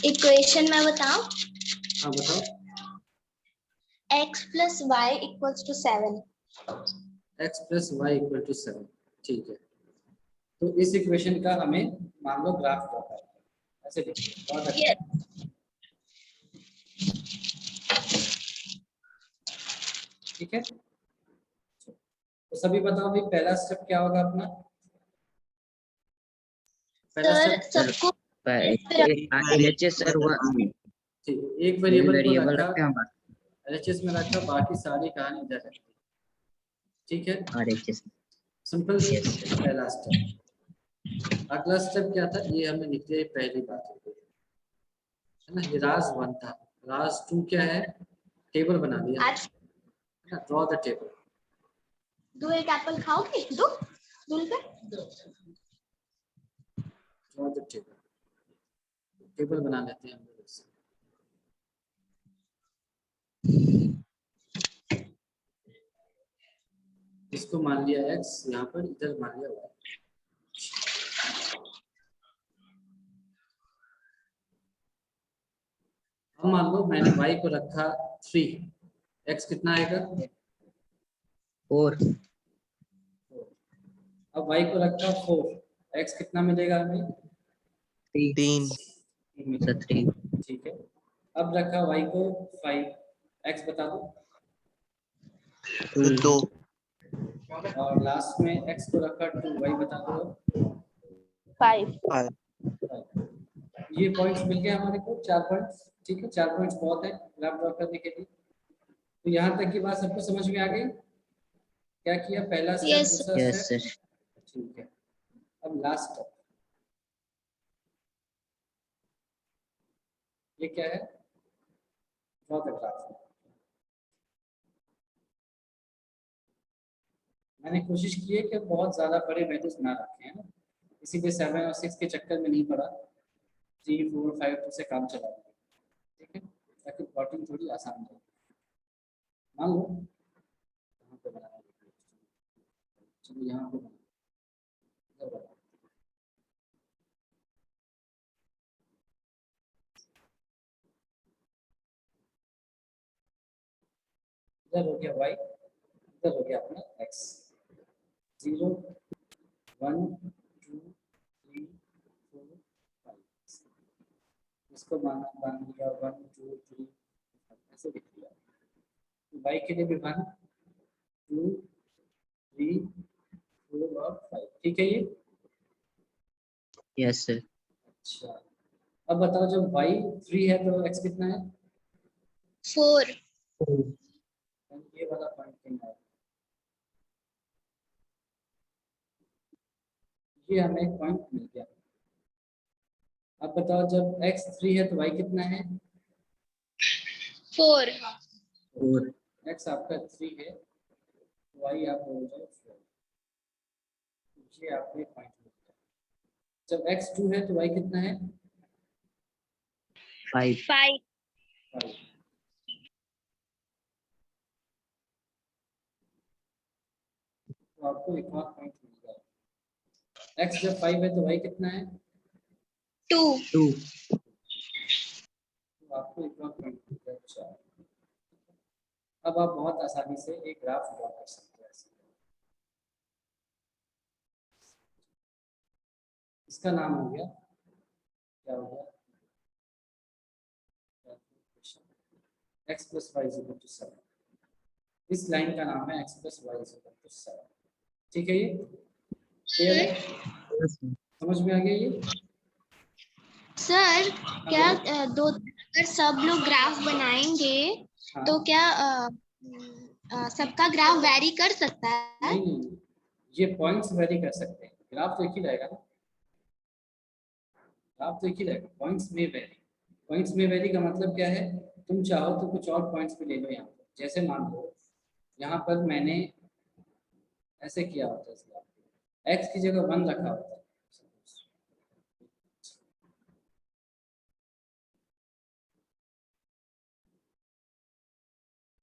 Equation मैं बताऊं? हाँ बताओ। x plus y equals to 7. x plus y equal to 7। ठीक है, तो इस इक्वेशन का हमें मान लो ग्राफ ड्रॉ करना है। ऐसे देखिए ड्रॉ द Yes. ग्राफ। ठीक है, तो सभी बताओ भाई पहला स्टेप क्या होगा अपना? पहला सर स्टेप सबको LHS सर वो ठीक है, एक वेरिएबल को वेरिएबल रखा रखते हैं LHS में रखा, बाकी सारी कहानी इधर रखी। ठीक है, RHS। सिंपल Yes, पहला स्टेप। अगला स्टेप क्या था, ये हमें लिख दिया, पहली बात है ना। ये राज 1 था, राज 2 क्या है, टेबल बना दिया है आज ना, ड्रॉ द टेबल। दो एक एप्पल खाओगे? दो दूल पे ड्रॉ द टेबल, टेबल बना लेते हैं हम लोग इससे। इसको मान लिया x, यहाँ पर इधर मान लिया y। अब मान लो मैंने y को रखा 3, x कितना आएगा 4। अब y को रखा 4, x कितना मिलेगा हमें 3 मिलेगा। 3। ठीक है, अब रखा y को 5, x बता दो 2। और लास्ट में x को रखा 2, y बता दो 5. ये पॉइंट्स मिल गए हमारे को, 4 पॉइंट्स। ठीक है, 4 पॉइंट्स बहुत है ग्राफ ड्रॉ करने के लिए। तो यहाँ तक की बात सबको समझ में आ गई? क्या किया, पहला स्टेप, Yes, दूसरा Yes स्टेप। सर। ठीक है, अब लास्ट स्टेप ये क्या है, ड्रॉ द ग्राफ। मैंने कोशिश की है कि बहुत ज़्यादा बड़े वैल्यूज ना रखें, है ना, इसीलिए 7 और 6 के चक्कर में नहीं पड़ा, 3 4 5 से काम चला दिया। ठीक है, ताकि प्लॉटिंग थोड़ी आसान हो। मान लो यहाँ पे बनाना, चलो यहाँ पे बनाना, इधर हो गया y, इधर हो गया अपना x। 0 1 2 3 4 5, इसको मान लिया 1 2 3 ऐसे लिख दिया। y के लिए भी 1 2 3 4 और 5। ठीक है ये। Yes sir. अच्छा, अब बताओ जब y 3 है तो x कितना है 4. ये वाला पॉइंट कहीं है, ये हमें एक पॉइंट मिल गया। अब बताओ जब x 3 है तो y कितना है 4. 4। x आपका 3 है, y आप बोल रहे हो 4। ये आपको एक पॉइंट मिल गया। जब x 2 है तो y कितना है 5। 5. 5। तो आपको एक और पॉइंट मिल गया। x जब 5 है तो y कितना है 2. 2। तो आपको एक और पॉइंट मिल गया। अच्छा, अब आप बहुत आसानी से एक ग्राफ ड्रॉ कर सकते हैं। इसका नाम हो गया, क्या हो गया, x plus y equal to 7। इस लाइन का नाम है x plus y equal to 7। ठीक है, ये क्लियर है, समझ में आ गया ये? सर क्या अगर सब लोग ग्राफ बनाएंगे हाँ। तो क्या सबका ग्राफ वैरी कर सकता है? नहीं, ये पॉइंट्स वेरी कर सकते हैं, ग्राफ तो एक ही रहेगा ना, ग्राफ तो एक ही रहेगा, पॉइंट्स में वेरी। पॉइंट्स में वेरी का मतलब क्या है, तुम चाहो तो कुछ और पॉइंट्स भी ले लो यहाँ पर। जैसे मान लो यहाँ पर मैंने ऐसे किया होता है, x की जगह 1 रखा होता है,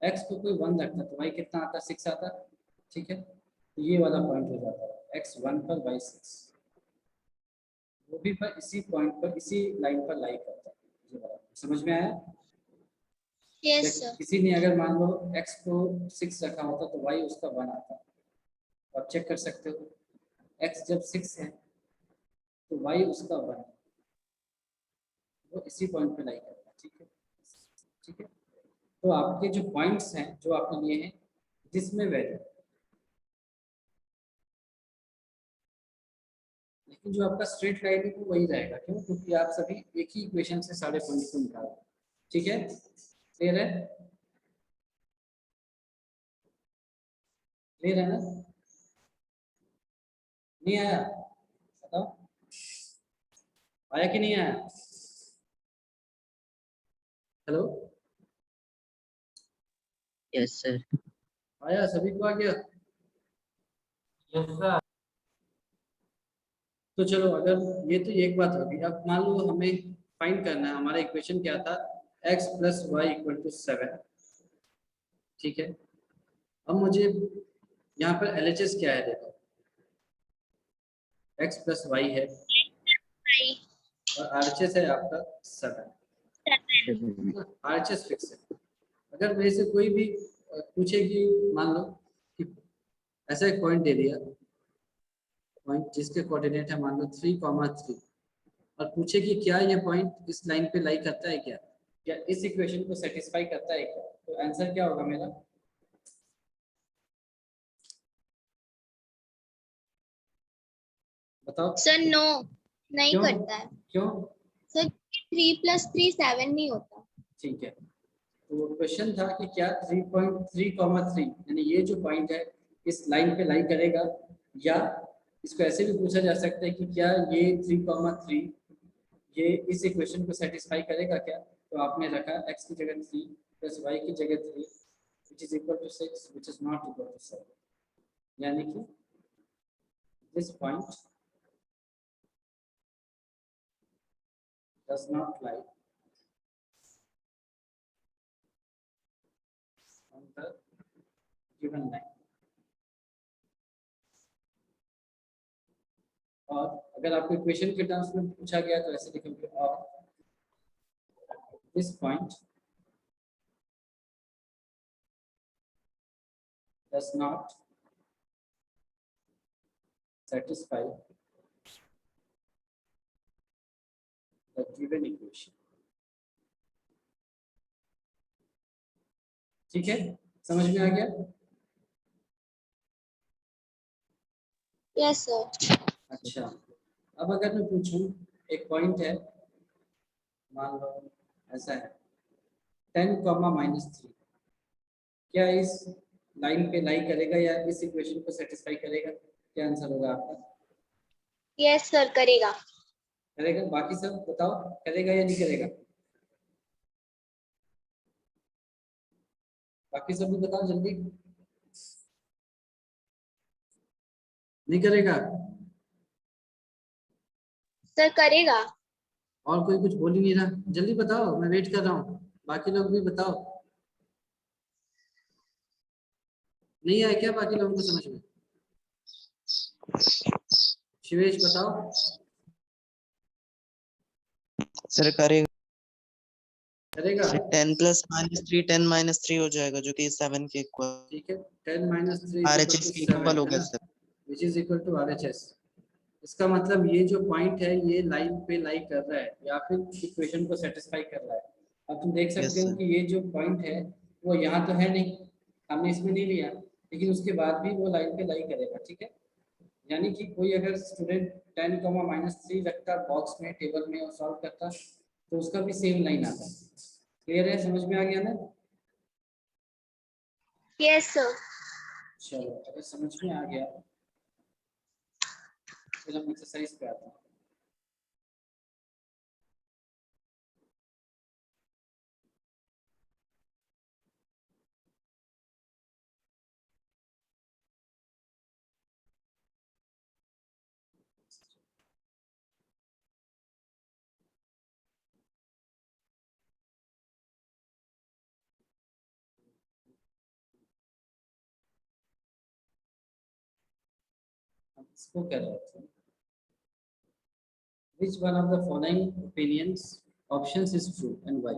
x को कोई 1 रखता तो y कितना आता 6 आता। ठीक है, तो ये वाला पॉइंट हो जाता है x 1 पर y 6, वो भी पर इसी पॉइंट पर इसी लाइन पर लाई करता है। ये वाला। समझ में आया? यस या सर। किसी ने अगर मान लो x को 6 रखा होता तो y उसका 1 आता। आप चेक कर सकते हो, x जब 6 है तो y उसका 1, वो इसी पॉइंट पे लाई करता है। ठीक है, ठीक है। तो आपके जो पॉइंट्स हैं जो आपने लिए हैं जिसमें वैल्यू, लेकिन जो आपका स्ट्रेट लाइन है वो वही रहेगा। क्यों? क्योंकि आप सभी एक ही इक्वेशन से सारे पॉइंट्स को निकाल। ठीक है, क्लियर है? क्लियर है ना? नहीं आया? बताओ, आया कि नहीं आया? Hello, yes sir. आया? सभी को आ गया? Yes sir. तो चलो, अगर ये तो एक बात होगी। अब मान लो हमें फाइंड करना है, हमारा इक्वेशन क्या था, x plus y equal to 7। ठीक है, अब मुझे यहाँ पर LHS क्या है देखो, x प्लस वाई है और RHS है आपका 7। RHS फिक्स है। अगर मेरे से कोई भी पूछे कि मान लो कि ऐसा एक पॉइंट दे दिया, पॉइंट जिसके कोऑर्डिनेट है मान लो 3,3, और पूछे कि क्या ये पॉइंट इस लाइन पे लाई करता है, क्या इस इक्वेशन को सेटिस्फाई करता है क्या, तो आंसर क्या होगा मेरा? बताओ। सर नो, नहीं क्यों? करता है क्यों? सर। 3 + 3 7 नहीं होता। ठीक है, तो क्वेश्चन था कि क्या 3.3,3 यानी ये जो पॉइंट है इस लाइन पे लाई करेगा, या इसको ऐसे भी पूछा जा सकता है कि क्या ये 3,3 ये इस इक्वेशन को सेटिस्फाई करेगा क्या। तो आपने रखा x की जगह 3 प्लस y की जगह 3 which is equal to 6 which is not equal to 7, यानी कि this point does not lie on the given line। और अगर आपको इक्वेशन के टर्म्स में पूछा गया तो ऐसे लिखेंगे, और this point does not satisfy the given equation। ठीक है, समझ में आ गया? Yes sir. अच्छा, अब अगर मैं पूछूं, एक पॉइंट है मान लो ऐसा है 10,-3, क्या इस लाइन पे लाई करेगा या इस इक्वेशन को सेटिस्फाई करेगा? क्या आंसर होगा आपका? यस सर, करेगा। करेगा। बाकी सब बताओ, करेगा या नहीं करेगा? बाकी सब भी बताओ जल्दी। नहीं करेगा? सर करेगा। और कोई कुछ बोल ही नहीं रहा, जल्दी बताओ, मैं वेट कर रहा हूँ। बाकी लोग भी बताओ, नहीं आया क्या बाकी लोगों को समझ में? शिवेश बताओ। सर करेगा। करेगा? 10 + -3 10 - 3 हो जाएगा जो कि 7 के इक्वल। ठीक है, 10 - 3 RHS के इक्वल हो गया sir. which is equal to RHS। इसका मतलब ये जो पॉइंट है ये लाइन पे लाई कर रहा है या फिर इक्वेशन को सेटिस्फाई कर रहा है। अब तुम देख सकते हो सर। कि ये जो पॉइंट है वो यहाँ तो है नहीं, हमने इसमें नहीं लिया, लेकिन उसके बाद भी वो लाइन पे लाई करेगा। ठीक है, यानी कि कोई अगर स्टूडेंट 10,-3 रखता बॉक्स में टेबल में और सॉल्व करता तो उसका भी सेम लाइन आता। क्लियर है? समझ में आ गया ना? Yes sir. चलो, अगर समझ में आ गया फिर हम एक्सरसाइज पे आते हैं। इसको क्या रहता है, which one of the following opinions options is true and y.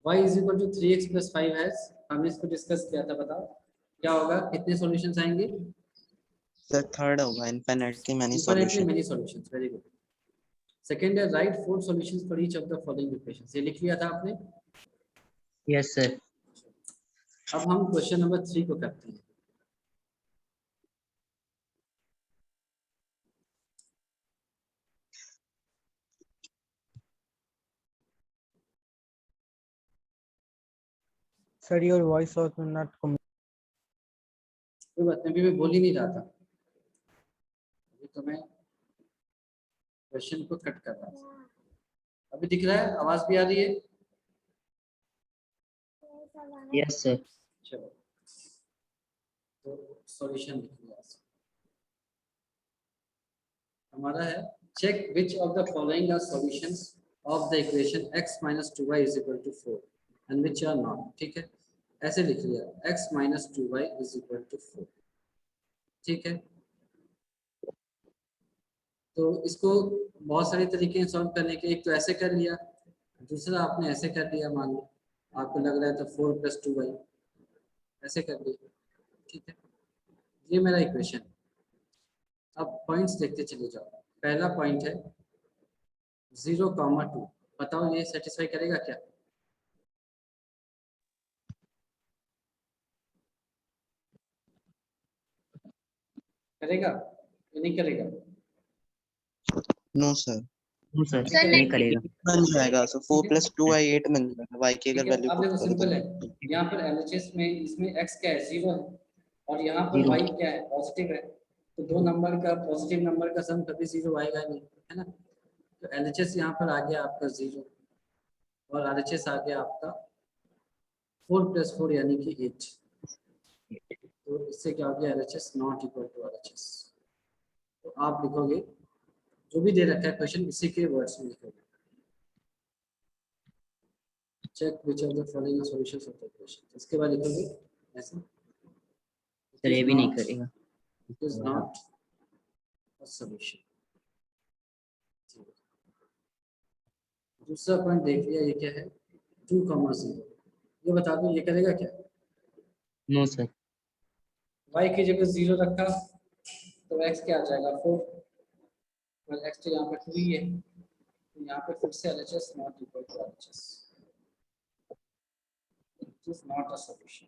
y is equal to 3x plus 5 है, हमने इसको डिस्कस किया था, बताओ क्या होगा, कितने सॉल्यूशंस आएंगे? सर थर्ड होगा infinitely many infinitely solution. Many solutions, very good. Second है right 4 solutions for each of the following equations, ये लिख लिया था आपने। Yes sir. अब हम क्वेश्चन नंबर 3 को करते हैं। Sir, your voice was not coming. कोई बात नहीं, अभी मैं बोल ही नहीं रहा था, अभी तो मैं क्वेश्चन को कट कर रहा था। अभी दिख रहा है, आवाज भी आ रही है? Yes sir. चलो तो सॉल्यूशन लिख लिया हमारा है, check which of the following are solutions of the equation x minus 2y is equal to 4 and which are not। ठीक है, ऐसे लिख लिया, x minus 2y is equal to 4। ठीक है, तो इसको बहुत सारे तरीके हैं सॉल्व करने के। एक तो ऐसे कर लिया, दूसरा आपने ऐसे कर लिया, मान लो आपको लग रहा है तो 4 + 2y ऐसे कर लिया। ठीक है, ये मेरा इक्वेशन। अब पॉइंट्स देखते चले जाओ। पहला पॉइंट है 0,2, बताओ ये सेटिस्फाई करेगा क्या? करेगा या नहीं करेगा? No sir, no sir, sir नहीं करेगा। बन जाएगा। सो 4 + 2y 8 बन जाएगा। y की ठीक अगर है, वैल्यू अब पुट देखो करो सिंपल है, तो यहाँ पर LHS में इसमें x क्या है, 0 है, और यहाँ पर Zero. y क्या है, पॉजिटिव है। तो दो नंबर का, पॉजिटिव नंबर का सम कभी 0 आएगा नहीं, है ना। तो LHS यहाँ पर आ गया आपका 0 और RHS आ गया आपका 4 + 4 यानी कि 8। तो इससे क्या हो गया, LHS not equal to RHS। तो आप लिखोगे जो भी दे रखा है क्वेश्चन, इसी के वर्ड्स में लिखोगे, check which of the following solutions of the equation. इसके बाद लिखोगे ऐसे, सर ये भी नहीं करेगा। It is not a solution. दूसरा पॉइंट देख लिया, ये क्या है, 2,0। ये बता दो ये करेगा क्या? No sir. y की जगह 0 रखा तो x क्या आ जाएगा, 4, और x तो यहाँ पर 2 ही है, तो यहाँ पे फिर से LHS not equal to RHS, it is not a solution.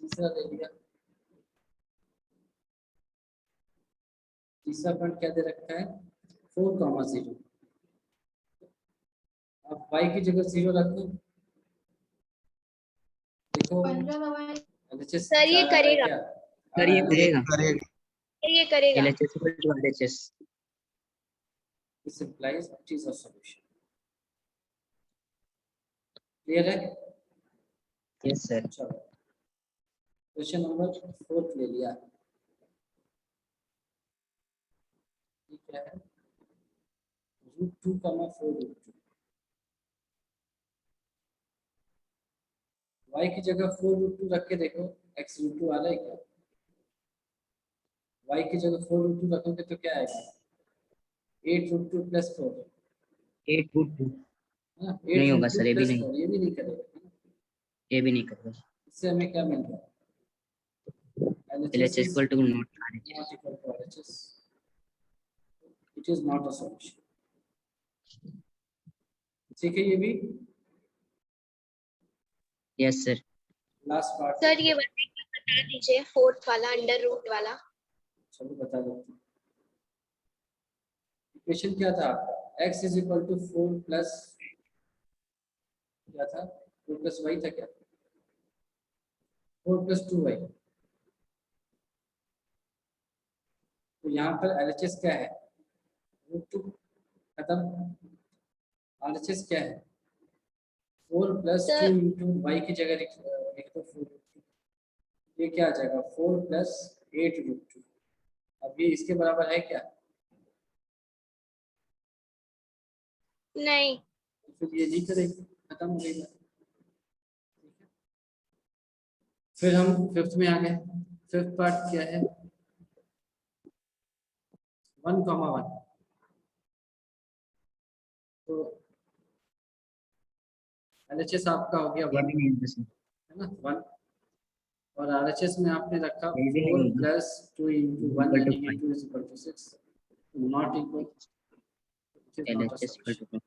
तीसरा दे दिया, तीसरा पॉइंट क्या दे रखा है, 4,0। अब y की जगह 0 रखो, देखो LHS सर ये चाह रहा है करेगा। क्या? सर ये करेगा। करेगा। ये करेगा। LHS equal to RHS। This implies it is a solution. Clear है? Yes sir. चलो क्वेश्चन नंबर 4 ले लिया, ये क्या है, √2, 4√2। y की जगह 4√2 रख के देखो, x √2 आ रहा है क्या? y की जगह 4√2 रखोगे तो क्या आएगा, 8√2 + 4, 8√2 है ना, नहीं होगा सर, ये भी 8√2 + नहीं, 4, ये भी नहीं करेगा, है ना? ये भी नहीं करेगा। इससे हमें क्या मिल रहा है, LHS equal to not RHS। not equal to RHS, it is not a solution। ठीक है, ये भी yes sir. Last part. Sir ये बता दीजिए, फोर्थ वाला, अंडर रूट वाला। चलो बता देते हैं। इक्वेशन क्या था आपका, x is equal to 4 plus क्या था, 4 प्लस y था क्या, 4 + 2y। तो यहाँ पर LHS क्या है, √2 खत्म, RHS क्या है, 4 + 2 × y की जगह लिख दो 4, ये क्या आ जाएगा, 4 + 8√2। अब ये इसके बराबर है क्या, नहीं। तो फिर ये नहीं करेगी, खत्म हो गई बात। ठीक है, फिर हम फिफ्थ में आ गए। फिफ्थ पार्ट क्या है, 1,1 तो LHS आपका हो गया ये 1 भी नहीं होगा सर, है ना 1 और RHS में आपने रखा ये भी 4 नहीं होगा। प्लस 2 into 1 Equal to यानी कि 2 is equal to 6 not equal it is not a LHS equal solution to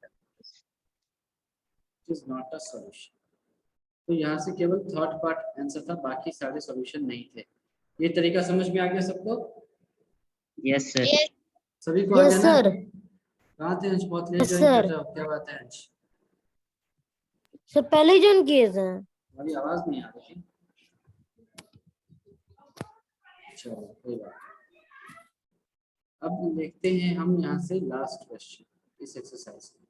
it is not a solution तो यहाँ से केवल थर्ड पार्ट आंसर था बाकी सारे सॉल्यूशन नहीं थे ये तरीका समझ में आ गया सबको यस सर। सभी को आ यस गया ना सर। कहाँ थे अंश बहुत लेट Yes, ज्वाइन कर sir. रहे हो क्या बात है अंश सर पहले ही ज्वाइन किए थे। हमारी आवाज नहीं आ रही थी चलो कोई बात नहीं। अब देखते हैं हम यहाँ से लास्ट क्वेश्चन इस एक्सरसाइज में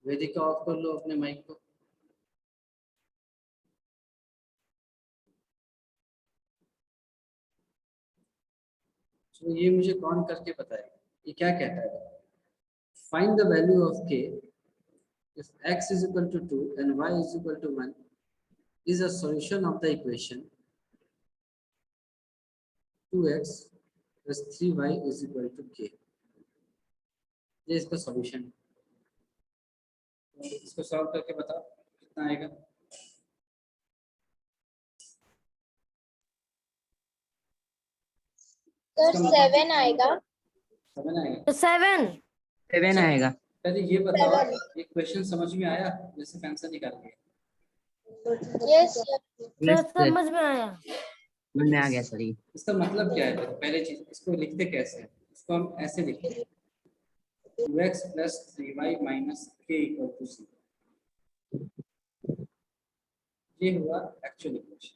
वेदिका ऑफ कर लो अपने माइक को तो ये मुझे कौन करके बताएगा ये क्या कहता है find the value of k if x is equal to 2 and y is equal to 1 is a solution of the equation 2x plus 3y is equal to k ये इसका सॉल्यूशन है इसको सॉल्व करके बताओ कितना आएगा सर 7 आएगा 7 आएगा 7। 7 आएगा। पहले ये बताओ 7 ये क्वेश्चन समझ में आया जैसे आंसर निकाल के यस सर समझ में आया। समझ में आ गया सर ये। इसका मतलब क्या है देखो पहले चीज इसको लिखते कैसे हैं इसको हम ऐसे लिखते हैं 2x plus 3y minus k equal to 0 ये हुआ एक्चुअल इक्वेशन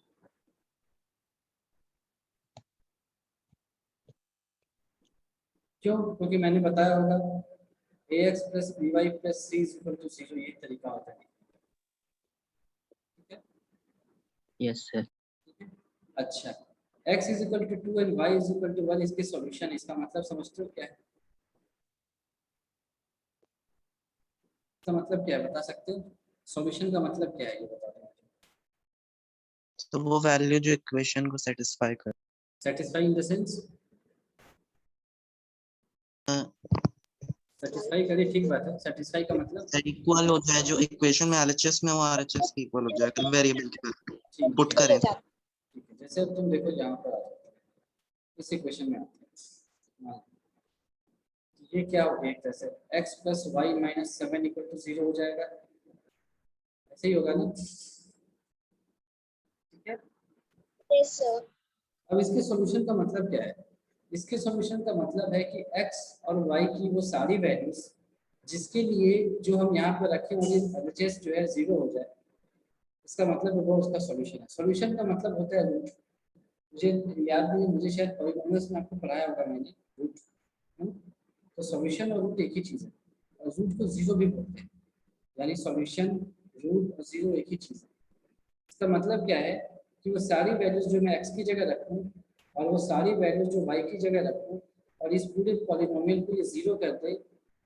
क्यों क्योंकि मैंने बताया होगा ax plus by plus c is equal to 0 ये तरीका होता है ठीक है यस सर। ठीक है अच्छा x is equal to 2 and y is equal to 1 इसके सॉल्यूशन है इसका मतलब समझते हो क्या है इसका मतलब क्या है बता सकते हो सॉल्यूशन का मतलब क्या है ये बता दो तो वो वैल्यू जो इक्वेशन को सेटिस्फाई कर satisfy in the sense satisfy करे ठीक बात है सेटिस्फाई का मतलब इक्वल हो जाए जो इक्वेशन में एलएचएस में वो आरएचएस के इक्वल हो जाए वेरिएबल की वैल्यू ठीक पुट करें ठीक है जैसे अब तुम देखो यहाँ पर आ जाते हैं इस इक्वेशन में आते हैं हाँ, ये क्या हो गया एक तरह से x plus y minus 7 equal to 0 हो जाएगा ऐसे ही होगा ना ठीक है यस सर अब इसके सॉल्यूशन का मतलब क्या है इसके सॉल्यूशन का मतलब है कि x और y की वो सारी वैल्यूज जिसके लिए जो हम यहाँ पर रखे उन्हें LHS जो है 0 हो जाए इसका मतलब वो उसका सॉल्यूशन है सॉल्यूशन का मतलब होता है रूट मुझे याद नहीं मुझे शायद पॉलीनोमियल्स में आपको पढ़ाया होगा मैंने रूट तो सॉल्यूशन और रूट एक ही चीज है और रूट को 0 भी बोलते हैं यानी सॉल्यूशन रूट और 0 एक ही चीज है इसका मतलब क्या है कि वो सारी वैल्यूज जो मैं x की जगह रखूं और वो सारी वैल्यूज जो y की जगह रखूं और इस पूरे पॉलीनोमियल को ये 0 कर दे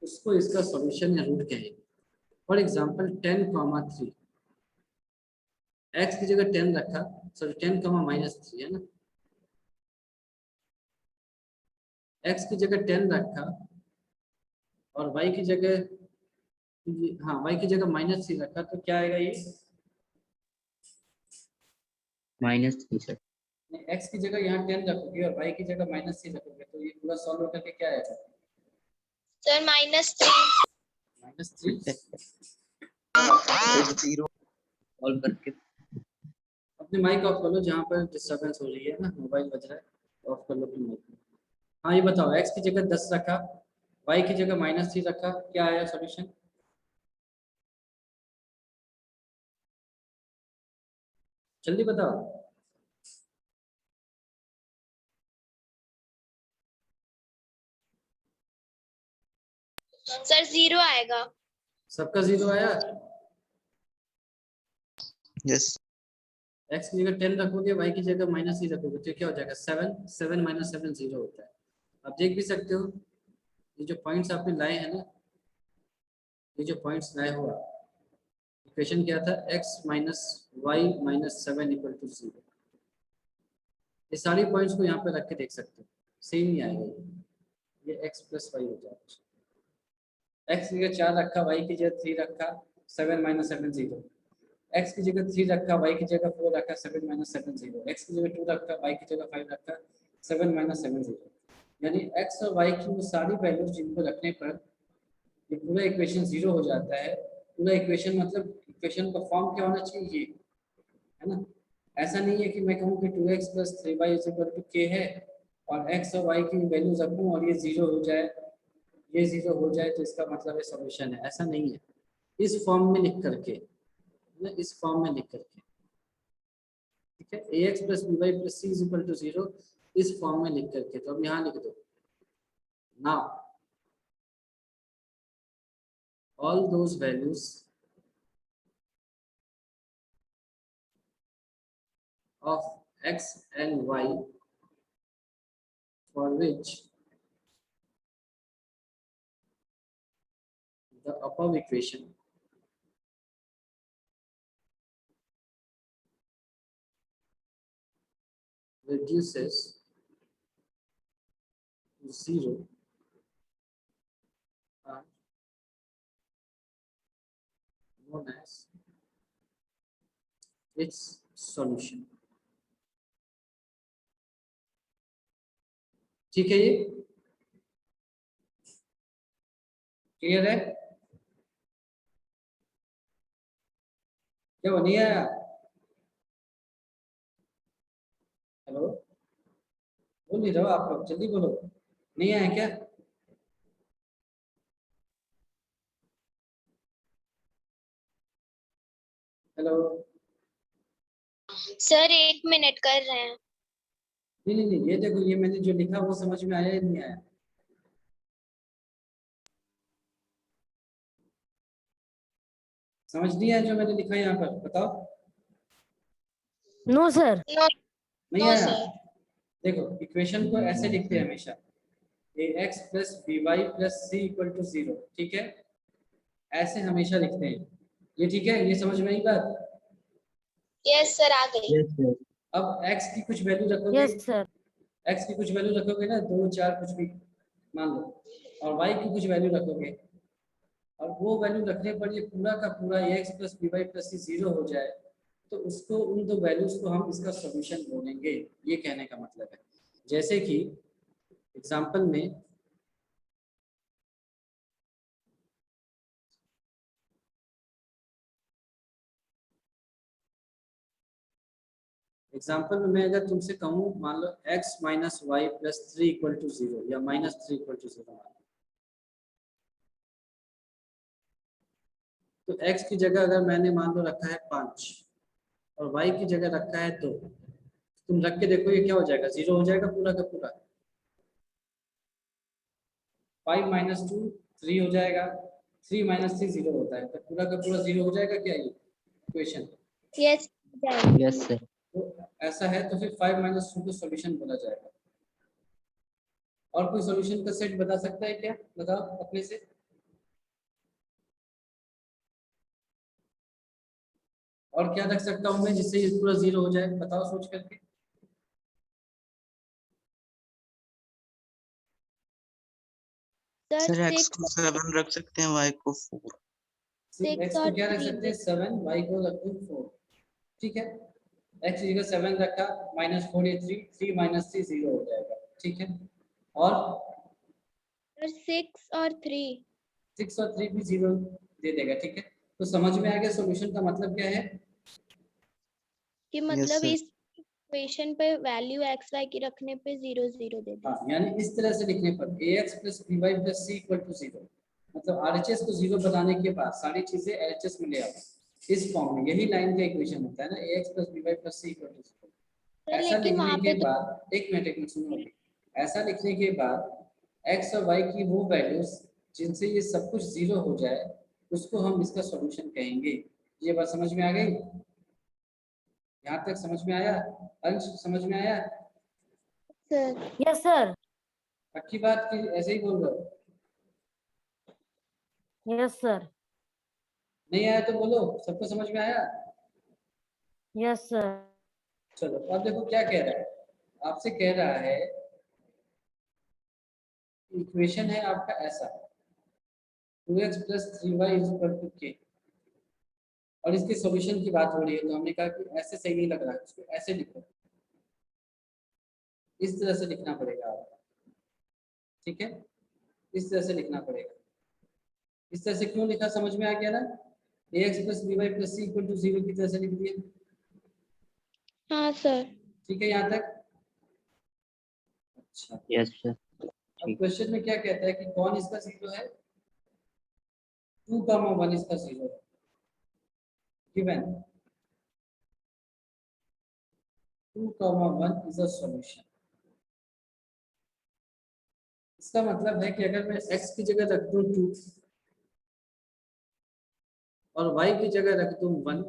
उसको इसका सॉल्यूशन या रूट कहेंगे फॉर एग्जांपल 10,3 x की जगह 10 रखा सॉरी 10,-3 है ना x की जगह 10 रखा और y की जगह हाँ y की जगह -3 रखा तो क्या आएगा ये -3 सर। x की जगह यहाँ 10 रखोगे और y की जगह -3 रखोगे तो ये पूरा सॉल्व होकर के क्या आएगा सर -3 0 सॉल्व करके अपने माइक ऑफ कर लो जहाँ पर डिस्टरबेंस हो रही है ना मोबाइल बज रहा है ऑफ कर लो अपने माइक हाँ ये बताओ x की जगह 10 रखा y की जगह -3 रखा क्या आया सॉल्यूशन जल्दी बताओ सर 0 आएगा सबका 0 आया। यस x की जगह 10 रखोगे, y की जगह -3 रखोगे तो क्या हो जाएगा 7, 7 - 7 0 होता है। आप देख भी सकते हो ये जो पॉइंट्स आपने लाए हैं ना, ये जो पॉइंट्स लाए हो आप, इक्वेशन क्या था x - y - 7 = 0। ये सारी पॉइंट्स को यहाँ पे रख के देख सकते हो, सेम ही आएगा ये x + y हो जाएगा। x की जगह 4 रखा, y की जगह 3 रखा, 7 - 7 0। x की जगह 3 रखा, y की जगह 4 रखा, 7 - 7 0। x की जगह 2 रखा, y की जगह 5 रखा, 7 - 7 0। यानी x और y की वो सारी वैल्यूज जिनको रखने पर ये पूरा इक्वेशन 0 हो जाता है। पूरा इक्वेशन मतलब इक्वेशन का फॉर्म क्या होना चाहिए, ये है ना। ऐसा नहीं है कि मैं कहूँ कि 2x + 3y = k है और x और y की वैल्यूज रखूँ और ये 0 हो जाए, ये 0 हो जाए तो इसका मतलब है सॉल्यूशन है। ऐसा नहीं है, इस फॉर्म में लिख करके, इस फॉर्म में लिख करके, ठीक है। ax + by + c = 0 इस फॉर्म में लिख करके, तो अब यहाँ लिख दो now all those values of x and y for which the above equation reduces to 0 are known as its solution। ठीक है, ये क्लियर है? क्या वो नहीं आया? हेलो, बोल नहीं रहे हो आप लोग, जल्दी बोलो, नहीं आया क्या? हेलो, सर 1 मिनट कर रहे हैं। नहीं, ये देखो, ये मैंने जो लिखा वो समझ में आया या नहीं आया? समझ नहीं आया जो मैंने लिखा है यहाँ पर, बताओ। No sir. नहीं नो आया? सर। देखो इक्वेशन को ऐसे लिखते हैं हमेशा, ax + by + c = 0, ठीक है, ऐसे हमेशा लिखते हैं ये, ठीक है, ये समझ में आई बात? यस सर, आ गई। Yes sir. अब x की कुछ वैल्यू रखोगे, यस सर। x की कुछ वैल्यू रखोगे ना, 2 4 कुछ भी मान लो, और y की कुछ वैल्यू रखोगे, और वो वैल्यू रखने पर ये पूरा का पूरा ax + by + c 0 हो जाए, तो उसको, उन दो वैल्यूज को हम इसका सॉल्यूशन बोलेंगे, ये कहने का मतलब है। जैसे कि एग्जांपल में मैं अगर तुमसे कहूँ, मान लो x - y + 3 = 0 या -3 = 0, तो x की जगह अगर मैंने मान लो रखा है 5 और y की जगह रखा है 2, तुम रख के देखो ये क्या हो जाएगा, 0 हो जाएगा पूरा का पूरा। 5 - 2 3 हो जाएगा, 3 - 3 0 होता है, तो पूरा का पूरा 0 हो जाएगा क्या ये इक्वेशन? Yes yes sir. तो ऐसा है, तो फिर 5 - 2 को सॉल्यूशन बोला जाएगा। और कोई सॉल्यूशन का सेट बता सकता है क्या, बताओ अपने से। और क्या रख सकता हूँ मैं जिससे ये पूरा 0 हो जाए, बताओ सोच करके। सर x 6 को 7 रख सकते हैं, y को 4। x को क्या रख सकते हैं 7, y को रख दो 4, ठीक है। x की जगह 7 रखा, -4 ये 3, 3 - 3 0 हो जाएगा, ठीक है। और 6 और 3। 6 और 3 भी 0 दे देगा, ठीक है। तो समझ में आ गया सॉल्यूशन का मतलब क्या है? कि यस मतलब सर। इस इक्वेशन पे वैल्यू x y की रखने पे 0 0 दे दे। हाँ, यानी इस तरह से लिखने पर ax + by + c = 0, मतलब RHS को 0 बनाने के बाद सारी चीजें LHS में ले आओ इस फॉर्म में। यही लाइन का इक्वेशन होता है ना, ax + by + c = 0। ऐसा लेकिन लिखने वहाँ के पे तो बाद, एक मिनट सुनो अभी। ऐसा लिखने के बाद x और y की वो वैल्यूज जिनसे ये सब कुछ 0 हो जाए, उसको हम इसका सॉल्यूशन कहेंगे। ये बात समझ में आ गई? यहाँ तक समझ में आया? अंश समझ में आया? Sir yes sir. पक्की बात की ऐसे ही बोल रहे हो? Yes sir. नहीं आया तो बोलो, सबको समझ में आया? Yes sir. चलो अब देखो क्या कह रहा है, आपसे कह रहा है इक्वेशन है आपका ऐसा 2x + 3y = k, और इसके सॉल्यूशन की बात हो रही है, तो हमने कहा कि ऐसे सही नहीं लग रहा है, इसको ऐसे लिखो, इस तरह से लिखना पड़ेगा आपको, ठीक है? इस तरह से लिखना पड़ेगा। इस तरह से क्यों लिखा समझ में आ गया ना? ax + by + c = 0 की तरह से लिख दिया, हाँ सर। ठीक है यहाँ तक? अच्छा, यस सर। अब क्वेश्चन में क्या कहता है कि कौन इसका 0 है? 2, 1 इसका 0 है, गिवन 2, 1 इज अ सॉल्यूशन। इसका मतलब है कि अगर मैं x की जगह रख दूं 2 और y की जगह रख दूं 1,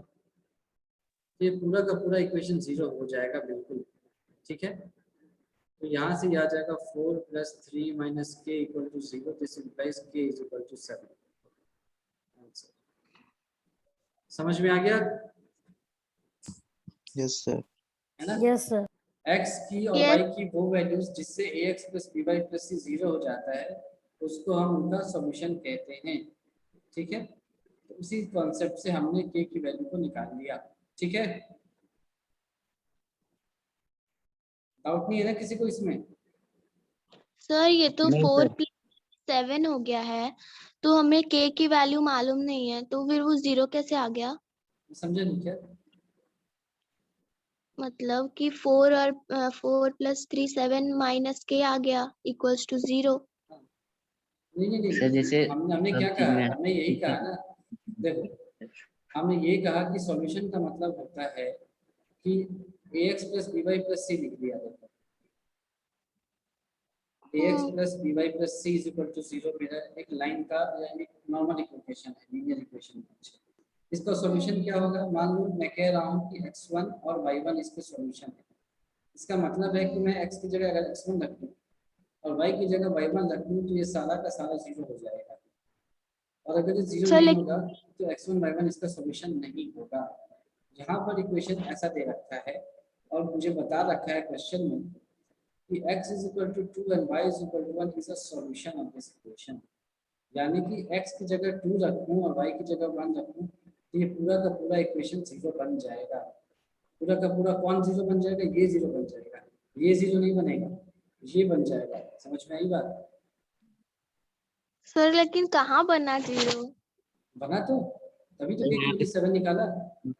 ये पूरा का पूरा इक्वेशन 0 हो जाएगा बिल्कुल, ठीक है? तो यहाँ से आ जाएगा 4 + 3 - k = 0, दिस इंप्लाइज k = 7। समझ में आ गया? Yes sir. है ना? Yes sir. x की और Yes. y की वो वैल्यूज जिससे ax + by + c 0 हो जाता है, उसको हम उनका सॉल्यूशन कहते हैं, ठीक है? तो उसी कॉन्सेप्ट से हमने k की वैल्यू को निकाल लिया, ठीक है? डाउट नहीं है ना किसी को इसमें? सर ये तो नहीं 4 सर। + 7 हो गया है, तो हमें k की वैल्यू मालूम नहीं है, तो फिर वो 0 कैसे आ गया? समझे नहीं क्या? मतलब कि 4 और 4 + 3 7 - k आ गया = 0। नहीं सर जैसे हमने क्या सब चीज कहा? में हमने यही कहा ना, देखो हमने ये कहा कि सॉल्यूशन का मतलब होता है कि ax + by + c लिख दिया जाता है। ax + by + c = 0 मेरा एक लाइन का या एक नॉर्मल इक्वेशन है, लीनियर इक्वेशन है। इसका सॉल्यूशन क्या होगा? मान लो मैं कह रहा हूँ कि x1 और y1 इसके सॉल्यूशन है, इसका मतलब है कि मैं x की जगह अगर x1 रख दूँ और y की जगह y1 रख दूँ तो ये सारा का सारा 0 हो जाएगा, और अगर ये 0 सर नहीं लेकिन होगा तो x1 y1 इसका सॉल्यूशन नहीं होगा। यहाँ पर इक्वेशन ऐसा दे रखा है और मुझे बता रखा है क्वेश्चन में कि x = 2 and y = 1 is a solution of this equation, यानी कि x की जगह 2 रखूं और y की जगह 1 रखूं तो ये पूरा का पूरा इक्वेशन 0 बन जाएगा। पूरा का पूरा कौन 0 बन जाएगा? ये 0 बन जाएगा, ये 0 नहीं बनेगा, ये बन जाएगा। समझ में आई बात? सर लेकिन कहाँ बना 0? बना तो तभी तो k की वैल्यू 7 निकाला,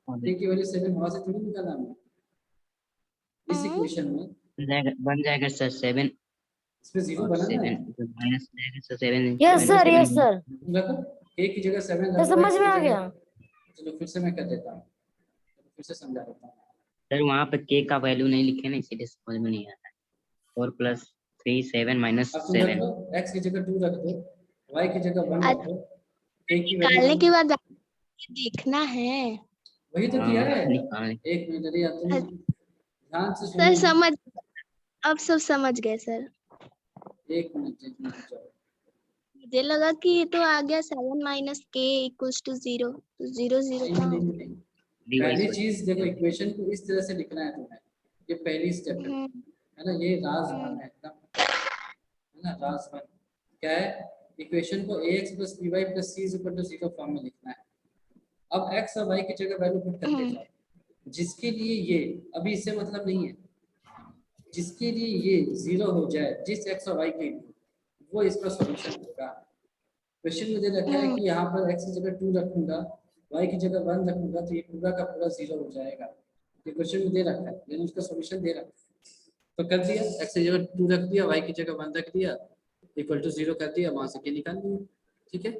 k की वैल्यू 7 वहां से थोड़ी निकाला हमने इस इक्वेशन में, बन जाएगा सर 7 इसमें 0 और बना ना 7 माइनस जाएगा sir 7 yes sir. Yes sir. रखो, k की जगह 7 तो रखो, समझ x में की आ जगह, गया। चलो फिर से मैं कर देता हूँ, फिर से समझा देता हूँ। सर वहाँ पे k का वैल्यू नहीं लिखे ना, इसीलिए समझ में नहीं आता। 4 + 3 7 - अब तुम रख 7 लो, x की जगह 2 रख दो, y की जगह 1 रखो, k की निकालने वैल्यू के बाद देखना है। वही तो किया है। निकाल एक मिनट, अरे यार तुम ध्यान से सर सुनो, अब सब समझ गए सर। एक मिनट जाओ। मुझे लगा कि ये तो आ गया 7 - k = 0, तो 0 0 नहीं कहाँ नहीं हो नहीं गया? नहीं, डिवाइस पहली हो चीज देखो, इक्वेशन को इस तरह से लिखना है तुम्हें, ये पहली स्टेप है ना? ये राज वन है एकदम, है ना? राज वन क्या है? इक्वेशन को ax + by + c = 0 फॉर्म में लिखना है। अब x और y की जगह वैल्यू पुट करते जाओ, जिसके लिए ये अभी इससे मतलब नहीं है, जिसके लिए ये 0 हो जाए, जिस x और y के लिए, वो इसका सॉल्यूशन होगा। क्वेश्चन में दे रखा है कि यहाँ पर x की जगह 2 रखूंगा, y की जगह 1 रखूंगा, तो ये पूरा का पूरा 0 हो जाएगा। ये क्वेश्चन में दे रखा है, लेकिन उसका सॉल्यूशन दे रखा है, तो कर दिया, x की जगह 2 रख दिया, y की जगह 1 रख दिया, = 0 कर दिया, वहां से के निकाल दिया, ठीक है?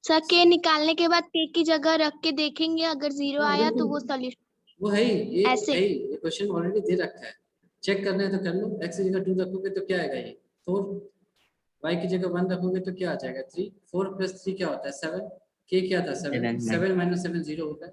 सर k निकालने के बाद k की जगह रख के देखेंगे, अगर 0 हाँ आया तो बिल्कुल, वो सॉल्यूशन वो है ही, ये ऐसे। है ही, ये क्वेश्चन ऑलरेडी दे रखा है, चेक करना है तो कर लो। x की जगह 2 रखोगे तो क्या आएगा? ये 4, y की जगह 1 रखोगे तो क्या आ जाएगा 3, 4 + 3 क्या होता है 7, k क्या था 7, Seven, 7 - 7 0 होता है,